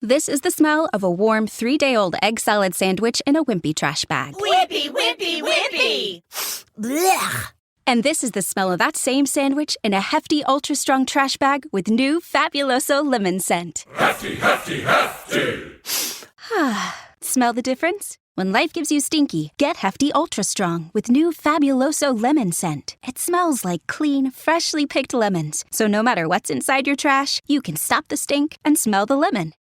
This is the smell of a warm 3-day-old egg salad sandwich in a wimpy trash bag. Wimpy, wimpy, wimpy! Blech! And this is the smell of that same sandwich in a hefty, ultra-strong trash bag with new Fabuloso lemon scent. Hefty, hefty, hefty! Smell the difference? When life gives you stinky, get Hefty Ultra Strong with new Fabuloso lemon scent. It smells like clean, freshly picked lemons. So no matter what's inside your trash, you can stop the stink and smell the lemon.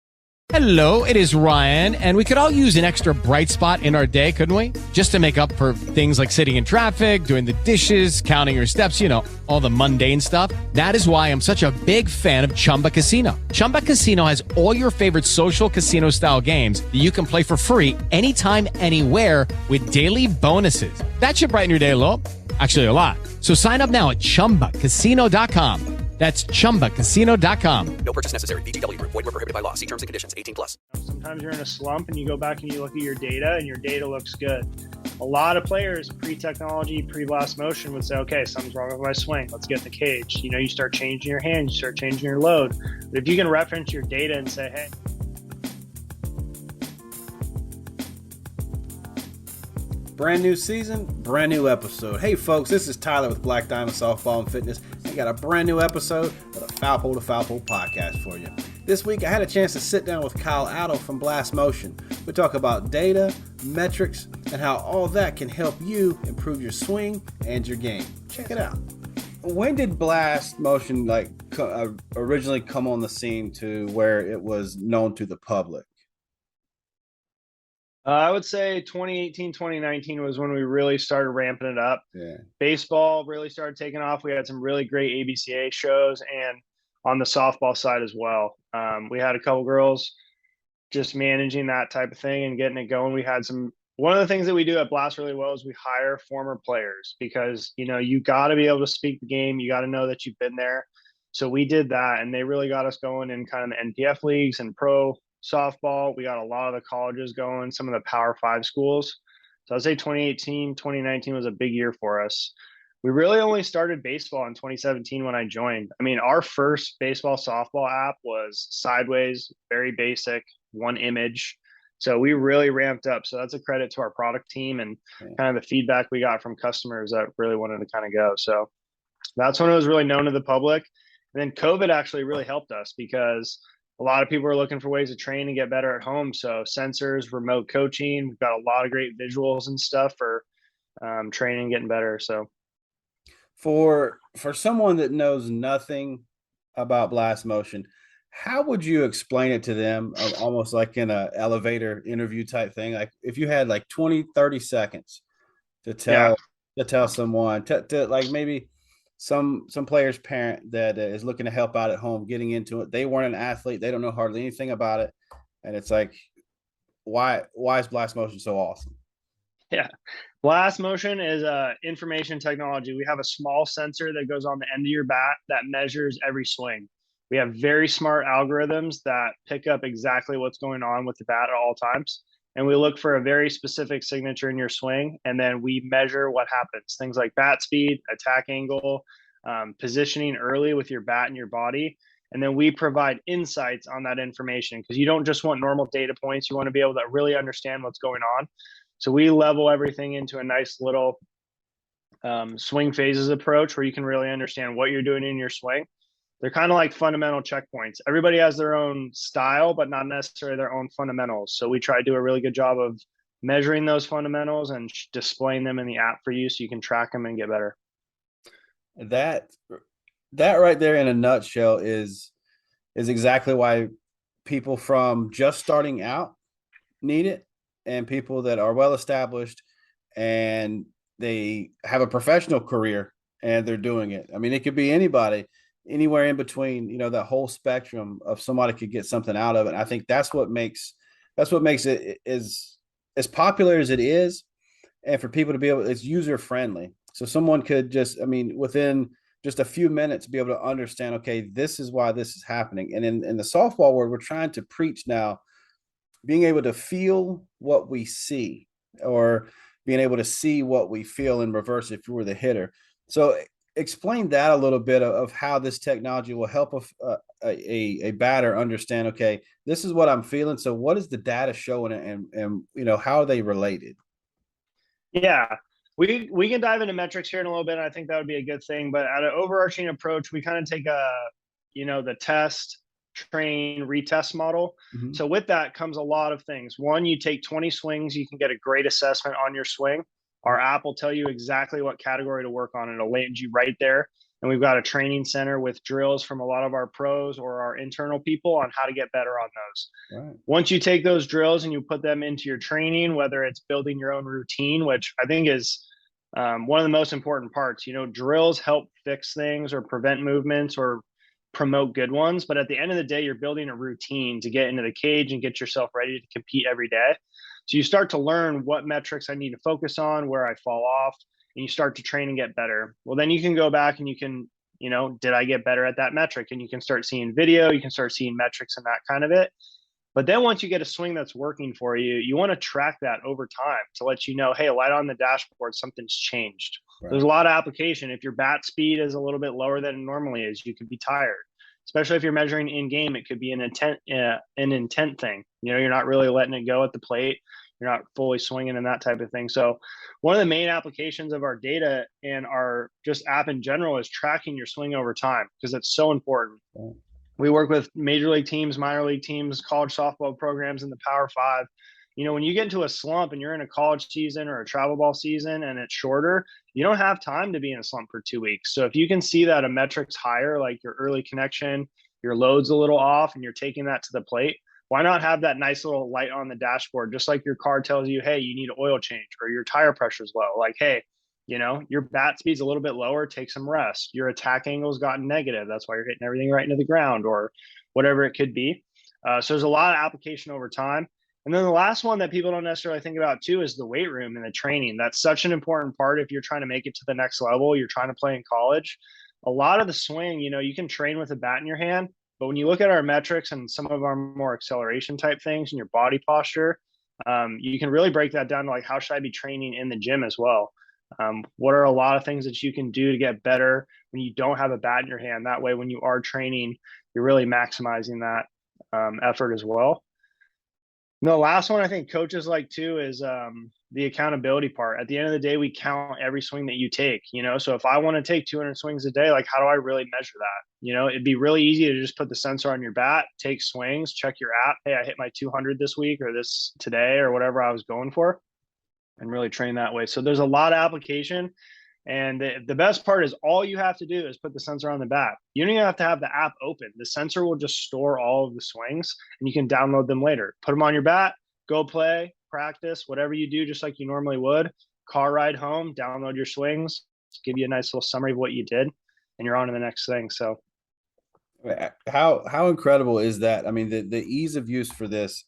Hello, it is Ryan, and we could all use an extra bright spot in our day, couldn't we? Just to make up for things like sitting in traffic, doing the dishes, counting your steps, you know, all the mundane stuff. That is why I'm such a big fan of Chumba Casino. Chumba Casino has all your favorite social casino-style games that you can play for free anytime, anywhere with daily bonuses. That should brighten your day a little. Actually, a lot. So sign up now at ChumbaCasino.com. That's ChumbaCasino.com. No purchase necessary. VGW Group. Void where prohibited by law. See terms and conditions. 18+. Sometimes you're in a slump and you go back and you look at your data and your data looks good. A lot of players pre-technology, pre-blast motion would say, okay, something's wrong with my swing. Let's get in the cage. You know, you start changing your hand, you start changing your load. But if you can reference your data and say, hey, brand new season, brand new episode. Hey folks, this is Tyler with Black Diamond Softball and Fitness. We got a brand new episode of the Foul Pole to Foul Pole podcast for you. This week I had a chance to sit down with Kyle Attl from Blast Motion. We talk about data, metrics, and how all that can help you improve your swing and your game. Check it out. When did Blast Motion originally come on the scene to where it was known to the public? I would say 2018, 2019 was when we really started ramping it up. Yeah. Baseball really started taking off. We had some really great ABCA shows and on the softball side as well. We had a couple girls just managing that type of thing and getting it going. We had one of the things that we do at Blast really well is we hire former players because, you know, you got to be able to speak the game. You got to know that you've been there. So we did that and they really got us going in kind of the NPF leagues and pro softball. We got a lot of the colleges going, some of the Power 5 schools. So I'd say 2018, 2019 was a big year for us. We really only started baseball in 2017 when I joined. I mean, our first baseball softball app was sideways, very basic, one image. So we really ramped up. So that's a credit to our product team and kind of the feedback we got from customers that really wanted to kind of go. So that's when it was really known to the public. And then COVID actually really helped us because a lot of people are looking for ways to train and get better at home. So sensors, remote coaching, we've got a lot of great visuals and stuff for training and getting better. So for someone that knows nothing about Blast Motion, how would you explain it to them almost like in an elevator interview type thing? Like if you had like 20, 30 seconds to tell someone to like maybe some player's parent that is looking to help out at home, getting into it. They weren't an athlete. They don't know hardly anything about it. And it's like, why is Blast Motion so awesome? Yeah. Blast Motion is information technology. We have a small sensor that goes on the end of your bat that measures every swing. We have very smart algorithms that pick up exactly what's going on with the bat at all times. And we look for a very specific signature in your swing, and then we measure what happens. Things like bat speed, attack angle, positioning early with your bat and your body. And then we provide insights on that information because you don't just want normal data points. You want to be able to really understand what's going on. So we level everything into a nice little swing phases approach where you can really understand what you're doing in your swing. They're kind of like fundamental checkpoints. Everybody has their own style, but not necessarily their own fundamentals. So we try to do a really good job of measuring those fundamentals and displaying them in the app for you so you can track them and get better. That right there in a nutshell is exactly why people from just starting out need it, and people that are well established and they have a professional career and they're doing it. I mean, it could be anybody, anywhere in between, you know, that whole spectrum of somebody could get something out of it. And I think that's what makes it as popular as it is. And for people to be able, it's user friendly. So someone could just, I mean, within just a few minutes, be able to understand, okay, this is why this is happening. And in the softball world, we're trying to preach now, being able to feel what we see, or being able to see what we feel in reverse if you were the hitter. So explain that a little bit of how this technology will help a batter understand, okay, this is what I'm feeling. So what is the data showing, and how are they related? Yeah, we can dive into metrics here in a little bit. And I think that would be a good thing. But at an overarching approach, we kind of take the test, train, retest model. Mm-hmm. So with that comes a lot of things. One, you take 20 swings, you can get a great assessment on your swing. Our app will tell you exactly what category to work on. It'll land you right there. And we've got a training center with drills from a lot of our pros or our internal people on how to get better on those. Right. Once you take those drills and you put them into your training, whether it's building your own routine, which I think is one of the most important parts. Drills help fix things or prevent movements or promote good ones. But at the end of the day, you're building a routine to get into the cage and get yourself ready to compete every day. So you start to learn what metrics I need to focus on, where I fall off, and you start to train and get better. Well, then you can go back and you can, did I get better at that metric? And you can start seeing video, you can start seeing metrics and that kind of it. But then once you get a swing that's working for you, you want to track that over time to let you know, hey, light on the dashboard, something's changed. Right. There's a lot of application. If your bat speed is a little bit lower than it normally is, you could be tired. Especially if you're measuring in game, it could be an intent thing. You're not really letting it go at the plate. You're not fully swinging and that type of thing. So one of the main applications of our data and our just app in general is tracking your swing over time, because it's so important. Yeah. We work with major league teams, minor league teams, college softball programs in the Power Five. When you get into a slump and you're in a college season or a travel ball season and it's shorter, you don't have time to be in a slump for 2 weeks. So if you can see that a metric's higher, like your early connection, your load's a little off, and you're taking that to the plate, why not have that nice little light on the dashboard? Just like your car tells you, hey, you need an oil change, or your tire pressure's low. Like, hey, your bat speed's a little bit lower, take some rest. Your attack angle's gotten negative. That's why you're hitting everything right into the ground, or whatever it could be. So there's a lot of application over time. And then the last one that people don't necessarily think about too is the weight room and the training. That's such an important part if you're trying to make it to the next level, you're trying to play in college. A lot of the swing, you can train with a bat in your hand, but when you look at our metrics and some of our more acceleration type things and your body posture, you can really break that down to like, how should I be training in the gym as well? What are a lot of things that you can do to get better when you don't have a bat in your hand? That way, when you are training, you're really maximizing that effort as well. And the last one I think coaches like too is the accountability part. At the end of the day, we count every swing that you take, so if I want to take 200 swings a day, like, how do I really measure that? It'd be really easy to just put the sensor on your bat, take swings, check your app. Hey, I hit my 200 this week or this today or whatever I was going for, and really train that way. So there's a lot of application. And the best part is all you have to do is put the sensor on the bat. You don't even have to have the app open. The sensor will just store all of the swings, and you can download them later. Put them on your bat, go play, practice, whatever you do, just like you normally would. Car ride home, download your swings, give you a nice little summary of what you did, and you're on to the next thing. So how incredible is that? I mean, the ease of use for this,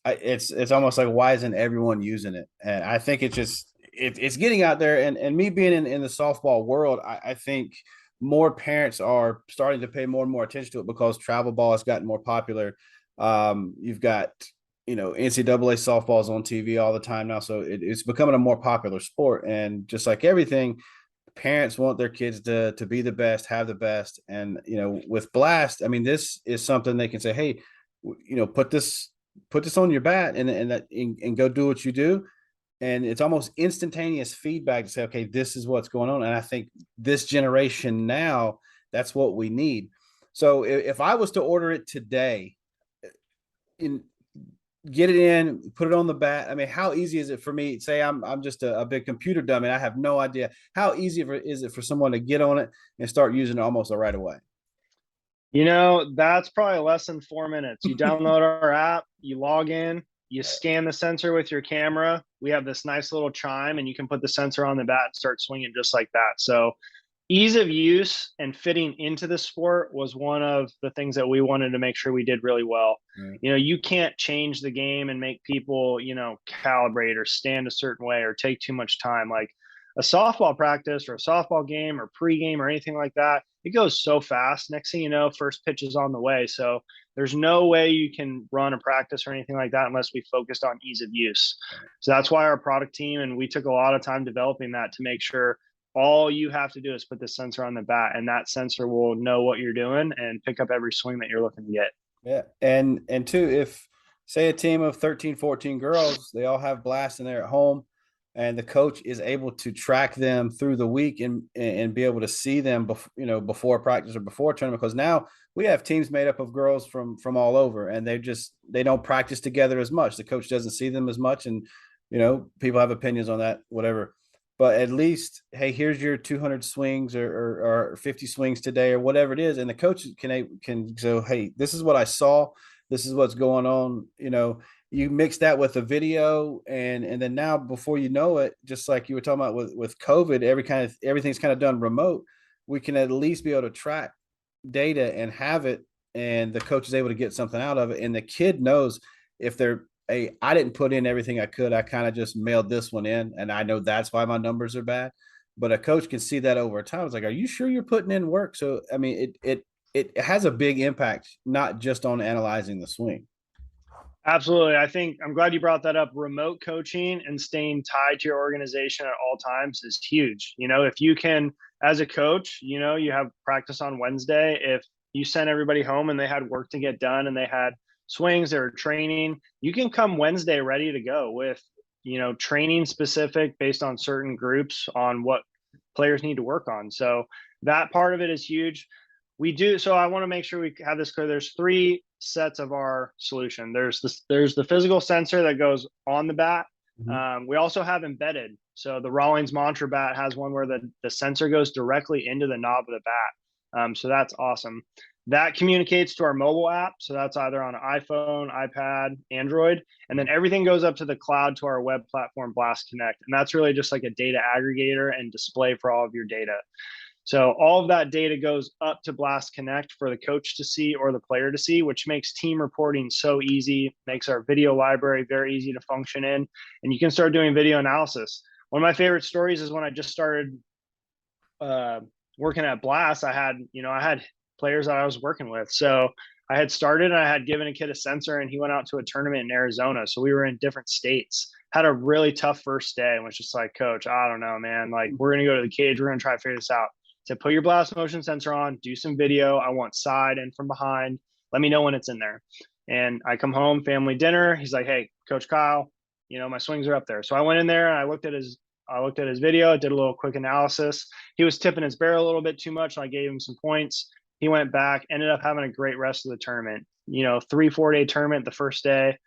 it's almost like, why isn't everyone using it? And I think it's getting out there, and me being in the softball world, I think more parents are starting to pay more and more attention to it because travel ball has gotten more popular. You've got, NCAA softballs on TV all the time now. So it's becoming a more popular sport. And just like everything, parents want their kids to be the best, have the best. And, with Blast, I mean, this is something they can say, hey, put this on your bat and go do what you do. And it's almost instantaneous feedback to say, okay, this is what's going on. And I think this generation now, that's what we need. So if I was to order it today, get it in, put it on the bat, I mean, how easy is it for me? Say I'm just a big computer dummy, I have no idea. How easy is it for someone to get on it and start using it almost right away? That's probably less than 4 minutes. You download our app, you log in, you scan the sensor with your camera. We have this nice little chime, and you can put the sensor on the bat and start swinging just like that. So ease of use and fitting into the sport was one of the things that we wanted to make sure we did really well. Right. You can't change the game and make people, calibrate or stand a certain way or take too much time. Like a softball practice or a softball game or pregame or anything like that, it goes so fast. Next thing you know, first pitch is on the way. So there's no way you can run a practice or anything like that unless we focused on ease of use. So that's why our product team, and we took a lot of time developing that to make sure All you have to do is put the sensor on the bat, and that sensor will know what you're doing and pick up every swing that you're looking to get. Yeah. And two, if say a team of 13, 14 girls, they all have blasts and they're at home, and the coach is able to track them through the week and be able to see them before practice or before tournament, because now we have teams made up of girls from all over, and they don't practice together as much. The coach doesn't see them as much, and people have opinions on that, whatever. But at least, hey, here's your 200 swings or 50 swings today or whatever it is, and the coach can go, hey, this is what I saw, this is what's going on. You mix that with a video, and then now before you know it, just like you were talking about with COVID, everything's kind of done remote. We can at least be able to track data and have it, and the coach is able to get something out of it, and the kid knows if they're I didn't put in everything I could. I kind of just mailed this one in, and I know that's why my numbers are bad. But a coach can see that over time. It's like, are you sure you're putting in work? So I mean, it has a big impact, not just on analyzing the swing. Absolutely. I'm glad you brought that up. Remote coaching and staying tied to your organization at all times is huge. If you can, as a coach, you have practice on Wednesday. If you send everybody home and they had work to get done and they had swings or training, you can come Wednesday ready to go with, training specific based on certain groups on what players need to work on. So that part of it is huge. So I want to make sure we have this clear. There's 3 sets of our solution. There's the physical sensor that goes on the bat. Mm-hmm. We also have embedded. So the Rawlings Mantra bat has one where the sensor goes directly into the knob of the bat. So that's awesome. That communicates to our mobile app. So that's either on iPhone, iPad, Android, and then everything goes up to the cloud to our web platform, Blast Connect. And that's really just like a data aggregator and display for all of your data. So all of that data goes up to Blast Connect for the coach to see or the player to see, which makes team reporting so easy, makes our video library very easy to function in, and you can start doing video analysis. One of my favorite stories is when I just started working at Blast. I had players that I was working with. So I had started and I had given a kid a sensor, and he went out to a tournament in Arizona. So we were in different states, had a really tough first day, and was just like, Coach, I don't know, man. Like, we're going to go to the cage. We're going to try to figure this out. So put your blast motion sensor on, do some video. I want side and from behind. Let me know when it's in there. And I come home, family dinner. He's like, hey, Coach Kyle, my swings are up there. So I went in there and I looked at his video, did a little quick analysis. He was tipping his barrel a little bit too much, and I gave him some points. He went back, ended up having a great rest of the tournament. 3-4 day tournament. The first day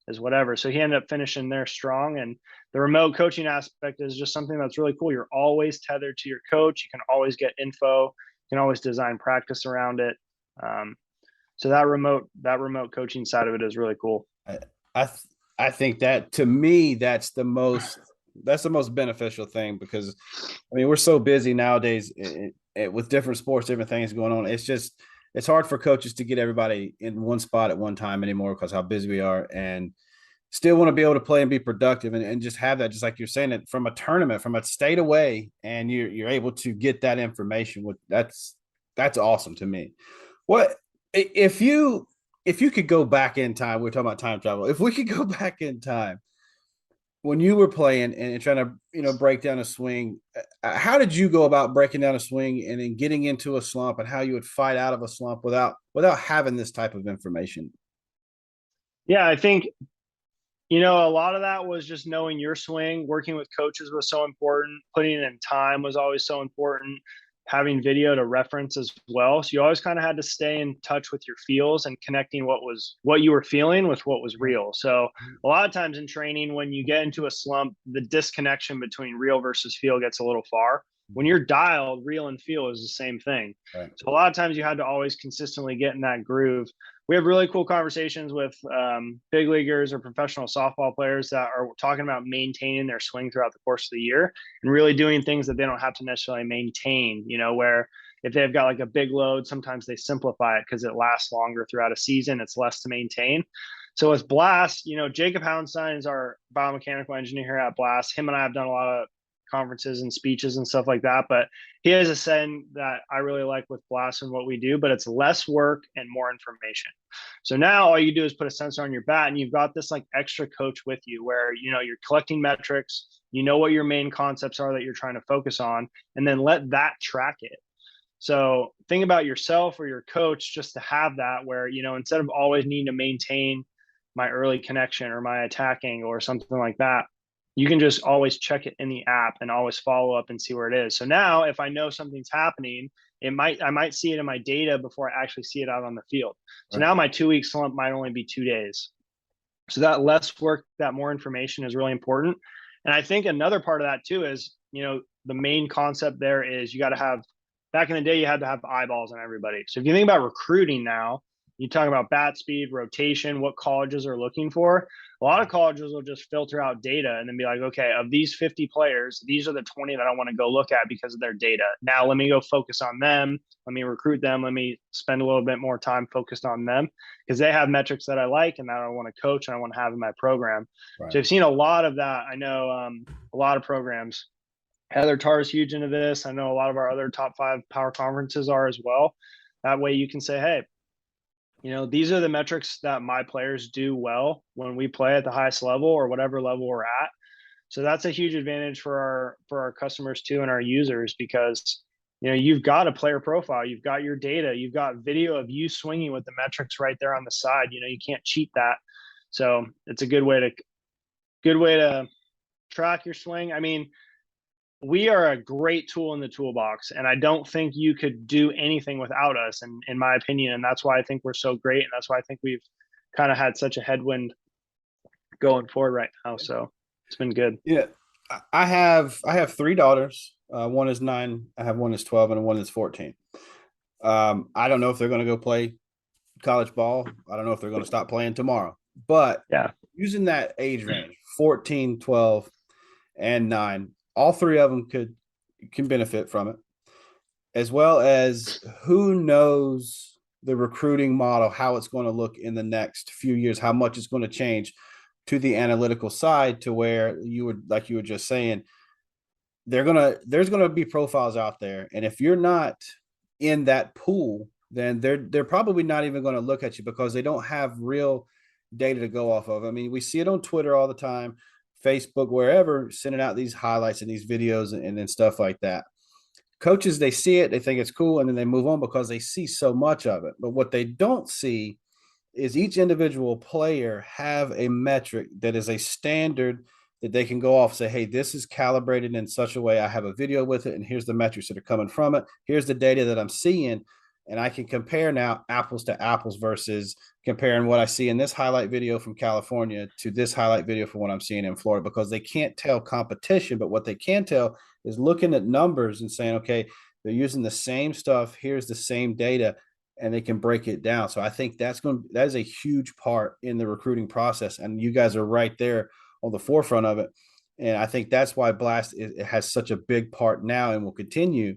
is whatever. So he ended up finishing there strong. And the remote coaching aspect is just something that's really cool. You're always tethered to your coach. You can always get info. You can always design practice around it. So that remote coaching side of it is really cool. I think that, to me, that's the most beneficial thing, because I mean, we're so busy nowadays with different sports, different things going on. It's hard for coaches to get everybody in one spot at one time anymore because how busy we are, and still want to be able to play and be productive and just have that, just like you're saying, it from a tournament, from a state away, and you're able to get that information. That's awesome to me. What if you could go back in time? We're talking about time travel. If we could go back in time when you were playing and trying to break down a swing, how did you go about breaking down a swing and then getting into a slump, and how you would fight out of a slump without having this type of information? Yeah, I think a lot of that was just knowing your swing. Working with coaches was so important. Putting in time was always so important. Having video to reference as well. So you always kind of had to stay in touch with your feels and connecting what you were feeling with what was real. So a lot of times in training, when you get into a slump, the disconnection between real versus feel gets a little far. When you're dialed, real and feel is the same thing. Right. So a lot of times you had to always consistently get in that groove. We have really cool conversations with big leaguers or professional softball players that are talking about maintaining their swing throughout the course of the year and really doing things that they don't have to necessarily maintain, where if they've got like a big load, sometimes they simplify it because it lasts longer throughout a season. It's less to maintain. So with Blast, Jacob Houndstein is our biomechanical engineer here at Blast. Him and I have done a lot of conferences and speeches and stuff like that. But he has a saying that I really like with Blast and what we do, but it's less work and more information. So now all you do is put a sensor on your bat and you've got this like extra coach with you where, you know, you're collecting metrics, you know what your main concepts are that you're trying to focus on, and then let that track it. So think about yourself or your coach just to have that where, you know, instead of always needing to maintain my early connection or my attacking or something like that, you can just always check it in the app and always follow up and see where it is. So now if I know something's happening, I might see it in my data before I actually see it out on the field. So now my 2-week slump might only be 2 days. So that less work, that more information is really important. And I think another part of that too is, you know, the main concept there is you got to have, back in the day, you had to have eyeballs on everybody. So if you think about recruiting now, you talk about bat speed, rotation, what colleges are looking for. A lot of colleges will just filter out data and then be like, okay, of these 50 players, these are the 20 that I want to go look at because of their data. Now let me go focus on them. Let me recruit them. Let me spend a little bit more time focused on them because they have metrics that I like and that I want to coach and I want to have in my program. Right. So I've seen a lot of that. I know a lot of programs. Heather Tarr is huge into this. I know a lot of our other top 5 power conferences are as well. That way you can say, hey, you know, these are the metrics that my players do well when we play at the highest level or whatever level we're at. So that's a huge advantage for our customers too and our users because, you know, you've got a player profile, you've got your data, you've got video of you swinging with the metrics right there on the side. You know, you can't cheat that. So it's a good way to track your swing. I mean, we are a great tool in the toolbox, and I don't think you could do anything without us, in my opinion. And that's why I think we're so great, and that's why I think we've kind of had such a headwind going forward right now. So it's been good. Yeah, I have 3 daughters. One is 9. I have one is 12, and one is 14. I don't know if they're going to go play college ball. I don't know if they're going to stop playing tomorrow. But yeah, using that age range, 14, 12, and 9. All 3 of them can benefit from it, as well as who knows the recruiting model, how it's going to look in the next few years, how much it's going to change to the analytical side to where you were just saying, there's going to be profiles out there. And if you're not in that pool, then they're probably not even going to look at you because they don't have real data to go off of. I mean, we see it on Twitter all the time, Facebook, wherever, sending out these highlights and these videos and stuff like that. Coaches, they see it, they think it's cool, and then they move on because they see so much of it. But what they don't see is each individual player have a metric that is a standard that they can go off and say, hey, this is calibrated in such a way. I have a video with it, and here's the metrics that are coming from it. Here's the data that I'm seeing. And I can compare now apples to apples versus comparing what I see in this highlight video from California to this highlight video from what I'm seeing in Florida, because they can't tell competition. But what they can tell is looking at numbers and saying, okay, they're using the same stuff. Here's the same data, and they can break it down. So I think that is a huge part in the recruiting process. And you guys are right there on the forefront of it. And I think that's why Blast it has such a big part now and will continue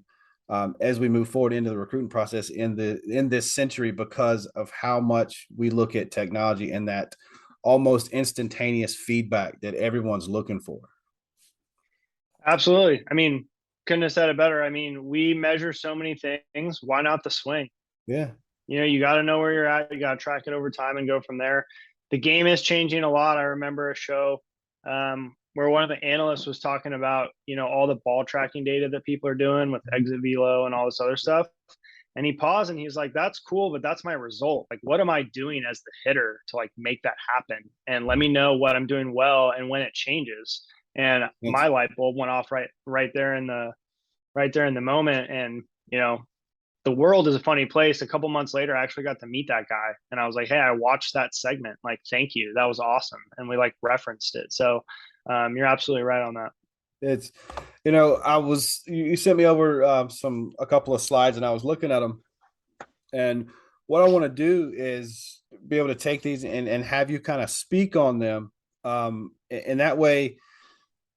as we move forward into the recruiting process in this century, because of how much we look at technology and that almost instantaneous feedback that everyone's looking for. Absolutely. I mean, couldn't have said it better. I mean, we measure so many things. Why not the swing? Yeah. You know, you got to know where you're at. You got to track it over time and go from there. The game is changing a lot. I remember a show where one of the analysts was talking about, you know, all the ball tracking data that people are doing with exit velo and all this other stuff. And he paused and he's like, that's cool, but that's my result. Like, what am I doing as the hitter to like make that happen? And let me know what I'm doing well and when it changes. And my light bulb went off right there in the moment. And, you know, the world is a funny place. A couple months later, I actually got to meet that guy. And I was like, hey, I watched that segment. Like, thank you. That was awesome. And we like referenced it. So you're absolutely right on that. It's, you know, you sent me over a couple of slides and I was looking at them, and what I want to do is be able to take these and have you kind of speak on them. And that way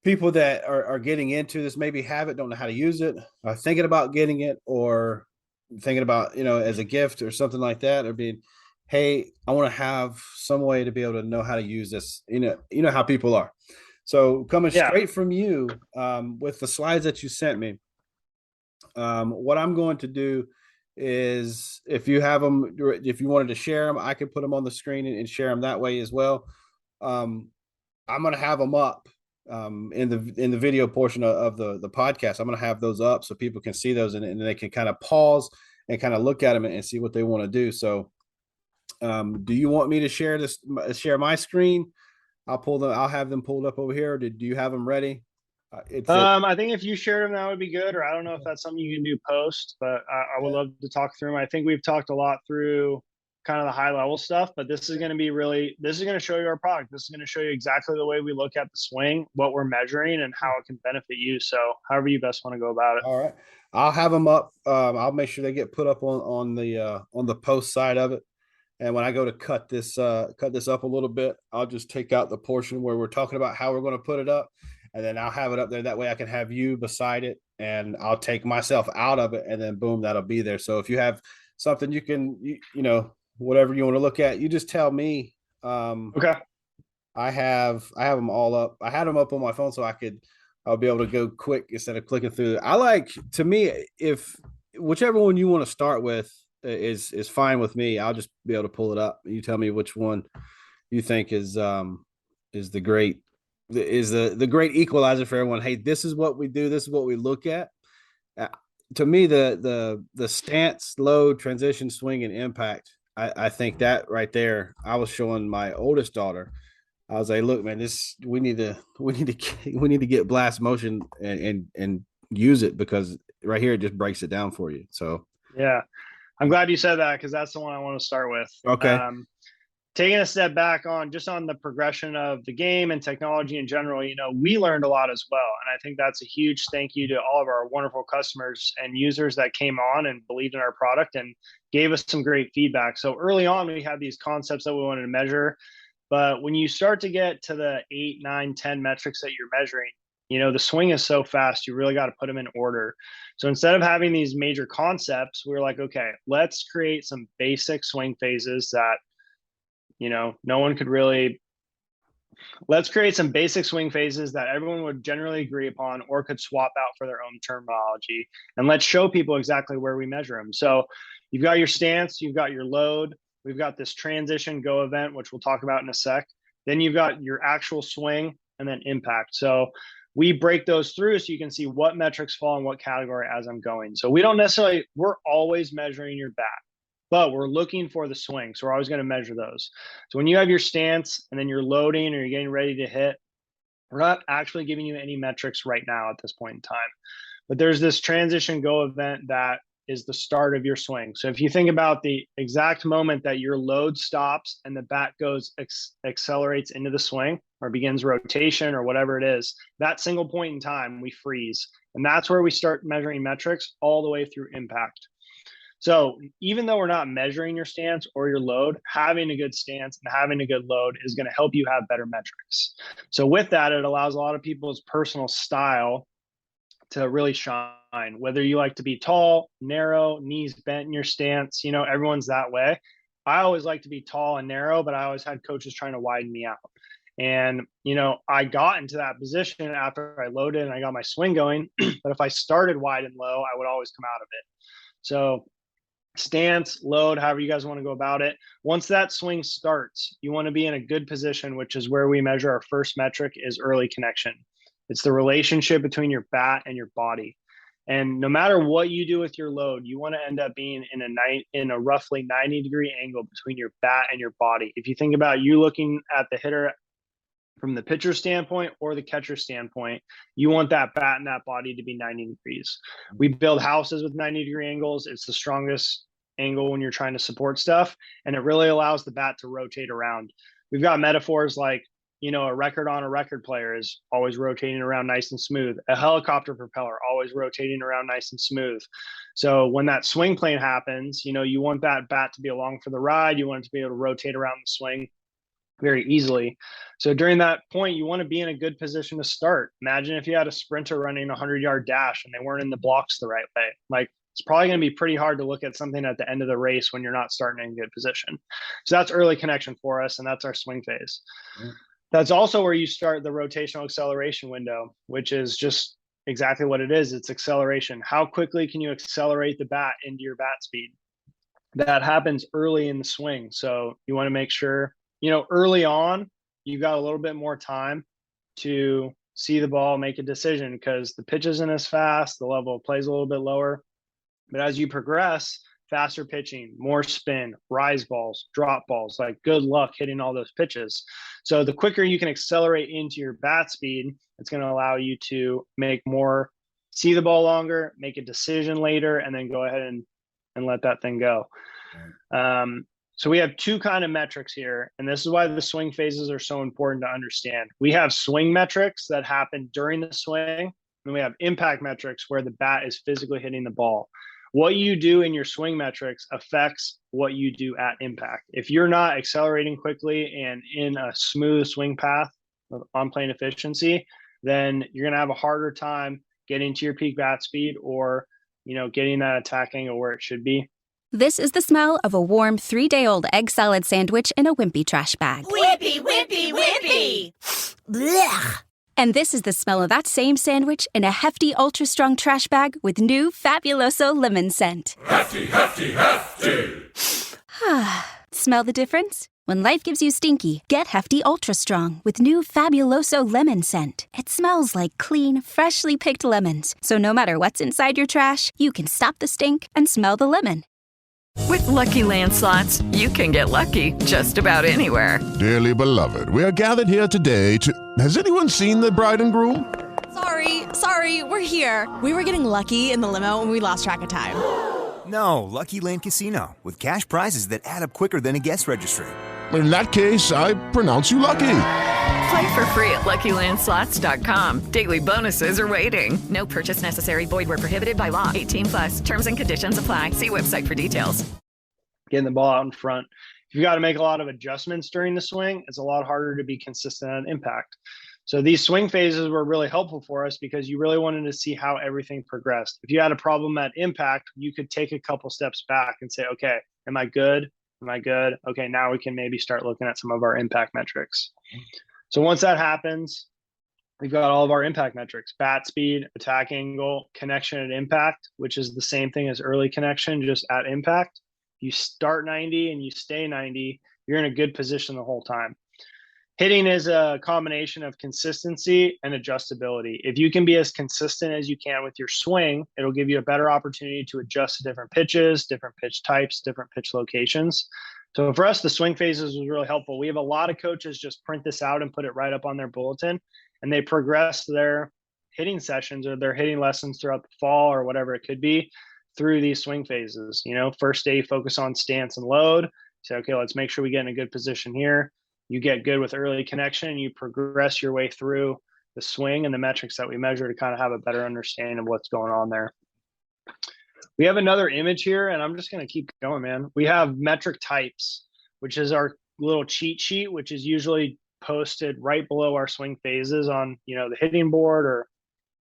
people that are getting into this, maybe have it, don't know how to use it, are thinking about getting it, or thinking about, you know, as a gift or something like that, or being, hey, I want to have some way to be able to know how to use this. You know how people are. So coming Yeah. straight from you, with the slides that you sent me, what I'm going to do is, if you have them, if you wanted to share them, I could put them on the screen and share them that way as well. I'm going to have them up in the video portion of the podcast. I'm going to have those up so people can see those, and they can kind of pause and kind of look at them and see what they want to do. So, do you want me to share my screen? I'll have them pulled up over here. Do you have them ready? I think if you shared them, that would be good. Or I don't know if that's something you can do post, but I would love to talk through them. I think we've talked a lot through kind of the high level stuff, but this is going to show you our product. This is going to show you exactly the way we look at the swing, what we're measuring, and how it can benefit you. So however you best want to go about it. All right. I'll have them up. I'll make sure they get put up on the post side of it. And when I go to cut this up a little bit, I'll just take out the portion where we're talking about how we're going to put it up, and then I'll have it up there. That way I can have you beside it, and I'll take myself out of it, and then boom, that'll be there. So if you have something you know, whatever you want to look at, you just tell me. Okay. I have them all up. I had them up on my phone so I'll be able to go quick instead of clicking through. To me, if whichever one you want to start with is fine with me. I'll just be able to pull it up. You tell me which one you think is the great equalizer for everyone. Hey, this is what we do. This is what we look at. To me, the stance, load, transition, swing, and impact. I think that right there. I was showing my oldest daughter. I was like, look, man, we need to get blast motion and use it, because right here it just breaks it down for you. So yeah. I'm glad you said that, because that's the one I want to start with. Okay. Taking a step back on the progression of the game and technology in general, we learned a lot as well. And I think that's a huge thank you to all of our wonderful customers and users that came on and believed in our product and gave us some great feedback. So early on, we had these concepts that we wanted to measure. But when you start to get to the 8, 9, 10 metrics that you're measuring, the swing is so fast, you really got to put them in order. So instead of having these major concepts, we were like, okay, let's create some basic swing phases that, no one could really. Let's create some basic swing phases that everyone would generally agree upon or could swap out for their own terminology. And let's show people exactly where we measure them. So you've got your stance, you've got your load, we've got this transition go event, which we'll talk about in a sec. Then you've got your actual swing and then impact. So we break those through so you can see what metrics fall in what category as I'm going. So we're always measuring your bat, but we're looking for the swing. So we're always going to measure those. So when you have your stance and then you're loading or you're getting ready to hit, we're not actually giving you any metrics right now at this point in time. But there's this transition go event that is the start of your swing. So if you think about the exact moment that your load stops and the bat goes accelerates into the swing or begins rotation or whatever it is, that single point in time, we freeze. And that's where we start measuring metrics all the way through impact. So even though we're not measuring your stance or your load, having a good stance and having a good load is going to help you have better metrics. So with that, it allows a lot of people's personal style to really shine. Whether you like to be tall, narrow, knees bent in your stance, everyone's that way. I always like to be tall and narrow, but I always had coaches trying to widen me out. And, I got into that position after I loaded and I got my swing going. But if I started wide and low, I would always come out of it. So stance, load, however you guys want to go about it. Once that swing starts, you want to be in a good position, which is where we measure our first metric is early connection. It's the relationship between your bat and your body. And no matter what you do with your load, you want to end up being in a roughly 90-degree angle between your bat and your body. If you think about you looking at the hitter from the pitcher standpoint or the catcher standpoint, you want that bat and that body to be 90 degrees. We build houses with 90-degree angles. It's the strongest angle when you're trying to support stuff, and it really allows the bat to rotate around. We've got metaphors like, a record on a record player is always rotating around nice and smooth. A helicopter propeller always rotating around nice and smooth. So when that swing plane happens, you want that bat to be along for the ride. You want it to be able to rotate around the swing very easily. So during that point, you want to be in a good position to start. Imagine if you had a sprinter running a 100-yard dash and they weren't in the blocks the right way. Like, it's probably going to be pretty hard to look at something at the end of the race when you're not starting in good position. So that's early connection for us, and that's our swing phase. That's also where you start the rotational acceleration window, which is just exactly what it is. It's acceleration. How quickly can you accelerate the bat into your bat speed? That happens early in the swing. So you want to make sure, early on, you got a little bit more time to see the ball, make a decision, because the pitch isn't as fast, the level of play is a little bit lower. But as you progress, faster pitching, more spin, rise balls, drop balls, like good luck hitting all those pitches. So the quicker you can accelerate into your bat speed, it's going to allow you to see the ball longer, make a decision later, and then go ahead and let that thing go. So we have two kind of metrics here, and this is why the swing phases are so important to understand. We have swing metrics that happen during the swing, and we have impact metrics where the bat is physically hitting the ball. What you do in your swing metrics affects what you do at impact. If you're not accelerating quickly and in a smooth swing path of on-plane efficiency, then you're going to have a harder time getting to your peak bat speed or, getting that attack angle where it should be. This is the smell of a warm 3-day-old egg salad sandwich in a wimpy trash bag. Wimpy, wimpy, wimpy. Blech. And this is the smell of that same sandwich in a hefty, ultra-strong trash bag with new Fabuloso lemon scent. Hefty, hefty, hefty. Smell the difference? When life gives you stinky, get Hefty Ultra Strong with new Fabuloso lemon scent. It smells like clean, freshly picked lemons. So no matter what's inside your trash, you can stop the stink and smell the lemon. With Lucky Land Slots, you can get lucky just about anywhere. Dearly beloved, we are gathered here today to... Has anyone seen the bride and groom? Sorry, we're here. We were getting lucky in the limo and we lost track of time. No, Lucky Land Casino, with cash prizes that add up quicker than a guest registry. In that case, I pronounce you lucky. Play for free at LuckyLandSlots.com. Daily bonuses are waiting. No purchase necessary. Void where prohibited by law. 18+. Terms and conditions apply. See website for details. Getting the ball out in front. If you got to make a lot of adjustments during the swing, it's a lot harder to be consistent on impact. So these swing phases were really helpful for us because you really wanted to see how everything progressed. If you had a problem at impact, you could take a couple steps back and say, okay, am I good? Am I good? Okay, now we can maybe start looking at some of our impact metrics. So once that happens, we've got all of our impact metrics: bat speed, attack angle, connection at impact, which is the same thing as early connection, just at impact. You start 90 and you stay 90, you're in a good position the whole time. Hitting is a combination of consistency and adjustability. If you can be as consistent as you can with your swing, it'll give you a better opportunity to adjust to different pitches, different pitch types, different pitch locations. So for us, the swing phases was really helpful. We have a lot of coaches just print this out and put it right up on their bulletin, and they progress their hitting sessions or their hitting lessons throughout the fall or whatever it could be through these swing phases. First day, focus on stance and load. Say, okay, let's make sure we get in a good position here. You get good with early connection, and you progress your way through the swing and the metrics that we measure to kind of have a better understanding of what's going on there. We have another image here, and I'm just going to keep going, man. We have metric types, which is our little cheat sheet, which is usually posted right below our swing phases on, the hitting board or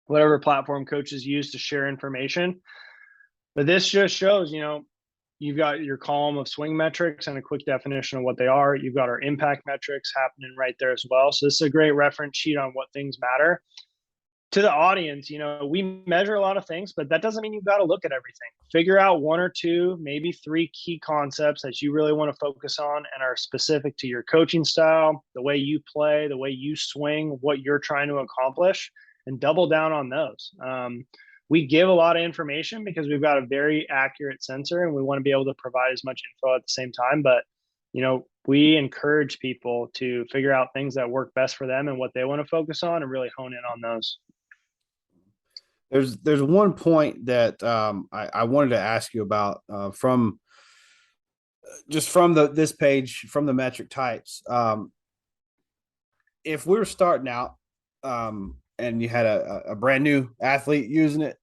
whatever platform coaches use to share information. But this just shows, you've got your column of swing metrics and a quick definition of what they are. You've got our impact metrics happening right there as well. So this is a great reference sheet on what things matter. To the audience, we measure a lot of things, but that doesn't mean you've got to look at everything. Figure out one or two, maybe three key concepts that you really want to focus on and are specific to your coaching style, the way you play, the way you swing, what you're trying to accomplish, and double down on those. We give a lot of information because we've got a very accurate sensor and we want to be able to provide as much info at the same time. But, we encourage people to figure out things that work best for them and what they want to focus on and really hone in on those. There's one point that I wanted to ask you about from this page, from the metric types. If we were starting out and you had a brand new athlete using it,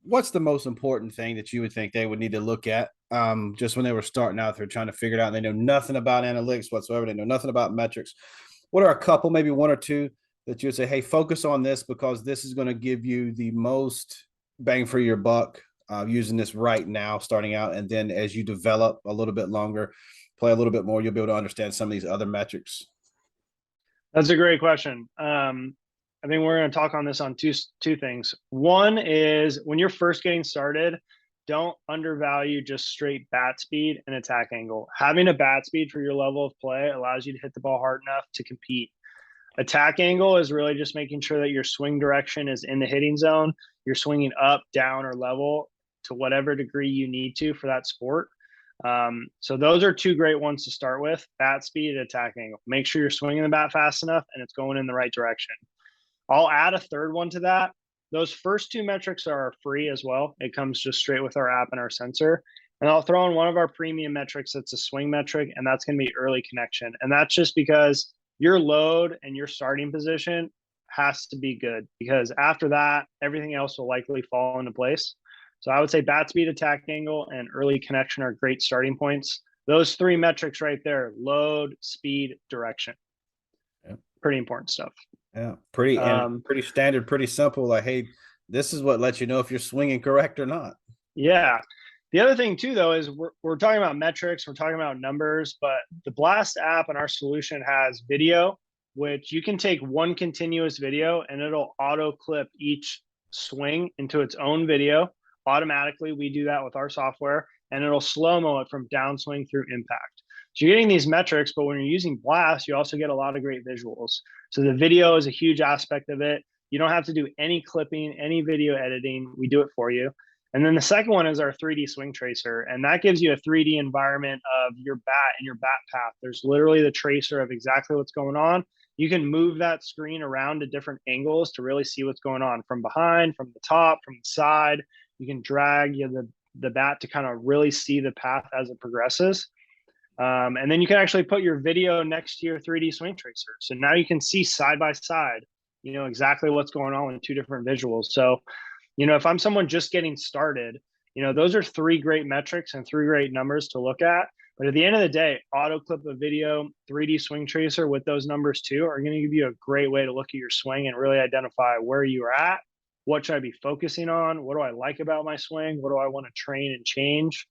what's the most important thing that you would think they would need to look at just when they were starting out? They're trying to figure it out and they know nothing about analytics whatsoever. They know nothing about metrics. What are a couple, maybe one or two, that you would say, hey, focus on this because this is going to give you the most bang for your buck using this right now, starting out. And then as you develop a little bit longer, play a little bit more, you'll be able to understand some of these other metrics. That's a great question. I think we're going to talk on this on two things. One is when you're first getting started, don't undervalue just straight bat speed and attack angle. Having a bat speed for your level of play allows you to hit the ball hard enough to compete. Attack angle is really just making sure that your swing direction is in the hitting zone. You're swinging up, down, or level to whatever degree you need to for that sport. So those are two great ones to start with: bat speed and attack angle. Make sure you're swinging the bat fast enough and it's going in the right direction. I'll add a third one to that. Those first two metrics are free as well. It comes just straight with our app and our sensor. And I'll throw in one of our premium metrics that's a swing metric, and that's going to be early connection. And that's just because your load and your starting position has to be good, because after that, everything else will likely fall into place. So I would say bat speed, attack angle, and early connection are great starting points. Those three metrics right there: load, speed, direction. Yep. Pretty important stuff. Yeah, pretty standard, pretty simple. Like, hey, this is what lets you know if you're swinging correct or not. Yeah. The other thing too, though, is we're talking about metrics, we're talking about numbers, but the Blast app and our solution has video, which you can take one continuous video and it'll auto clip each swing into its own video automatically. We do that with our software, and it'll slow-mo it from downswing through impact. So you're getting these metrics, but when you're using Blast, you also get a lot of great visuals. So the video is a huge aspect of it. You don't have to do any clipping, any video editing. We do it for you. And then the second one is our 3D swing tracer, and that gives you a 3D environment of your bat and your bat path. There's literally the tracer of exactly what's going on. You can move that screen around to different angles to really see what's going on from behind, from the top, from the side. You can drag the bat to kind of really see the path as it progresses. And then you can actually put your video next to your 3D swing tracer. So now you can see side by side, exactly what's going on with two different visuals. So, if I'm someone just getting started, those are three great metrics and three great numbers to look at. But at the end of the day, auto clip a video, 3D swing tracer with those numbers too are going to give you a great way to look at your swing and really identify where you are at. What should I be focusing on? What do I like about my swing? What do I want to train and change?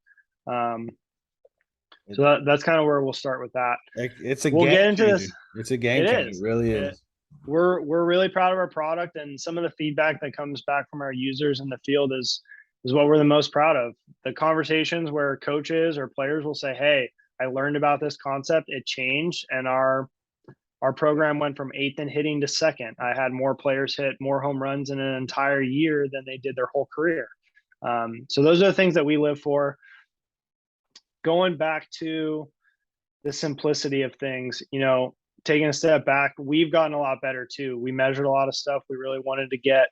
So that's kind of where we'll start with that. It's a we'll game get into changer. this. It's a game changer. It really is. We're really proud of our product, and some of the feedback that comes back from our users in the field is what we're the most proud of. The conversations where coaches or players will say, "Hey, I learned about this concept. It changed, and our program went from 8th in hitting to 2nd. I had more players hit more home runs in an entire year than they did their whole career." So those are the things that we live for. Going back to the simplicity of things, taking a step back, we've gotten a lot better too. We measured a lot of stuff. We really wanted to get,